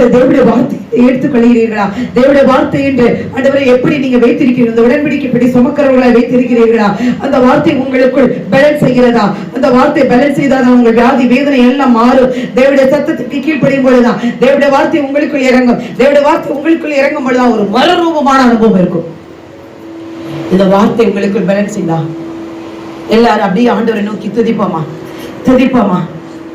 ஆண்டவரே தேவனுடைய வார்த்தையை எடுத்துக்கொள்கிறீர்களா? தேவனுடைய வார்த்தை என்று ஆண்டவரை எப்படி நீங்க வைத்திருக்கிறீர்கள்? அந்த உடன்படிக்கைப்படி சுமக்கிறவர்களை வைத்திருக்கிறீர்களா? அந்த வார்த்தை உங்களுக்குள் பேலன்ஸ் செய்கிறதா? அந்த வார்த்தை பேலன்ஸ் செய்தாதான் உங்கள் வியாதி வேதனை எல்லாம் மாறும். தேவனுடைய சத்தத்துக்கு கீழ்ப்படியும் பொழுதுதான் தேவனுடைய வார்த்தை உங்களுக்குள் இறங்கும். தேவனுடைய வார்த்தை உங்களுக்குள் இறங்கும் பொழுதுதான் ஒரு மறுரூபமான அனுபவம் இருக்கும். இந்த வார்த்தை உங்களுக்குள் பேலன்ஸ் செய்தா எல்லாரும் அப்படியே ஆண்டவரை நோக்கி துதிப்போமா, துதிப்போமா,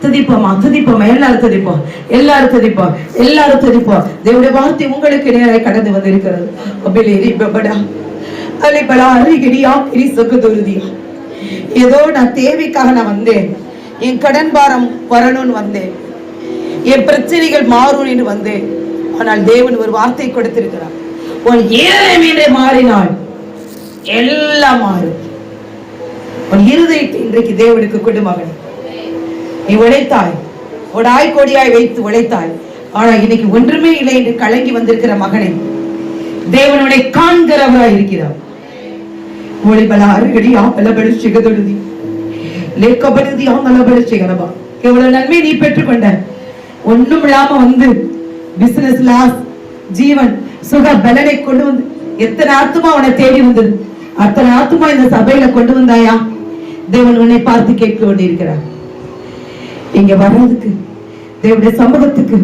துதிப்போமா, துதிப்போமா, எல்லாரும் துதிப்போம், எல்லாரும் துதிப்போம், எல்லாரும் துதிப்போம். தேவனுடைய வார்த்தை உங்களுக்கு நேராக கடந்து வந்திருக்கிறது. ஏதோ நான் தேவைக்காக நான் வந்தேன், என் கடன் பாரம் வரணும்னு வந்தேன், என் பிரச்சனைகள் மாறும் என்று வந்தேன். ஆனால் தேவன் ஒரு வார்த்தை கொடுத்திருக்கிறார், உன் ஏழை மாறினால் எல்லாம் மாறும். உன் இருதயத்தை இன்றைக்கு தேவனுக்கு கொடு மகனே. நீ உழைத்தாய், கொடாய் கொடியாய் வைத்து உழைத்தாய், ஆனா இன்னைக்கு ஒன்றுமே இல்லை என்று கலங்கி வந்திருக்கிற மகனை தேவனுடைய காண்கிறவராய் இருக்கிறார். எவ்வளவு நன்மை நீ பெற்றுக்கொண்ட, ஒண்ணும் இல்லாம வந்து பிசினஸ் லாஸ், ஜீவன் சுக பலனை கொண்டு வந்து எத்தனை ஆத்துமா உன்னை தேடி வந்தது, அத்தனை ஆத்துமா இந்த சபையில கொண்டு வந்தாயா? தேவன் உன்னை பார்த்து கேட்க கொண்டிருக்கிறார். இங்க வர்றதுக்கு தேவனுடைய சமூகத்துக்கு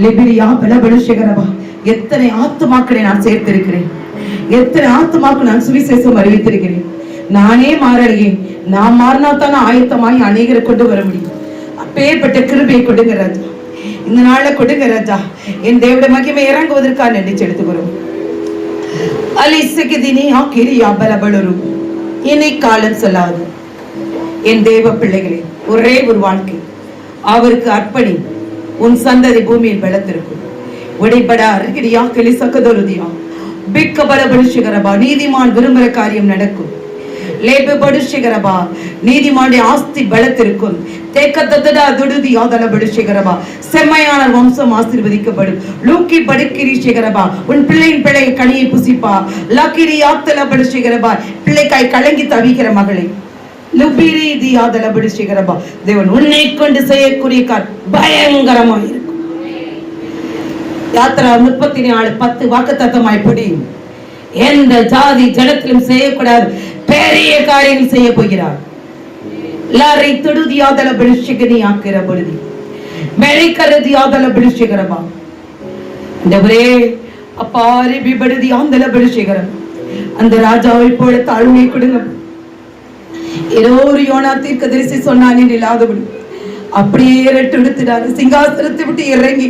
லிபிரியா பலபலுஷகரபா எத்தனை ஆத்துமாக்களை நான் சேர்த்திருக்கிறேன், எத்தனை ஆத்துமாக்கள் நான் சுவிசேஷம் அறிவித்திருக்கிறேன். நானே மாறலையே, நான் மாறினா தானே ஆயத்தமாய் அநேகரை கொண்டு வர முடியும். அப்பேற்பட்ட கிருபையை கொடுங்க ராஜா, இந்த நாள கொடுங்க ராஜா. என் தேவனுடைய மகிமை இறங்குவதற்காக நினைச்சு எடுத்துக்கிறோம். இனி காலம் சொல்லாது என் தேவ பிள்ளைகளே, ஒரே ஒரு வாழ்க்கை அவருக்கு அர்ப்பணி, உன் சந்ததி பூமியில் பலத்திருக்கும். உடைபட அருகிடியா கிளி சக்கதொருதியா பிக்க பலபடுஷிகரபா நீதிமான் விரும்புகிற காரியம் நடக்கும். லேபு படுஷிகரபா நீதிமானுடைய ஆஸ்தி பலத்திருக்கும். தேக்கத்ததடா துடுதியா தலபடுஷிகரபா செம்மையான வம்சம் ஆசீர்வதிக்கப்படும். லூக்கி படுக்கிரிஷிகரபா உன் பிள்ளையின் பிள்ளை கனியை புசிப்பா. லக்கிரியா தலபடுஷிகரபா பிள்ளைக்காய் கலங்கி தவிக்கிற மகளை லுபிரி தியா தலபடுஷிகரபா தேவன் உன்னை கொண்டு செய்யக்கூடிய பயங்கரமா இருக்கும். யாத்திரா 34:10 வாக்குத்தத்தமாய் படி எந்த ஜாதி ஜனத்திலும் செய்யக்கூடாது பெரிய காரியங்கள் செய்ய போகிறார். லாரை துடுதியாதல பிடிச்சிகனி ஆக்கிற பொழுது மெளிக்கருதியாதல பிடிச்சிகரபா அந்தவரே அப்பாரி பிபடுதியாந்தல பிடிச்சிகரம் அந்த ராஜாவை போல தாழ்மையை கொடுங்க. ஏதோ ஒரு யோனா தீர்க்கதரிசி சொன்னானே இல்லாதபடி அப்படியே ரெட்டு எடுத்துட்டாரு. சிங்காசனத்தை விட்டு இறங்கி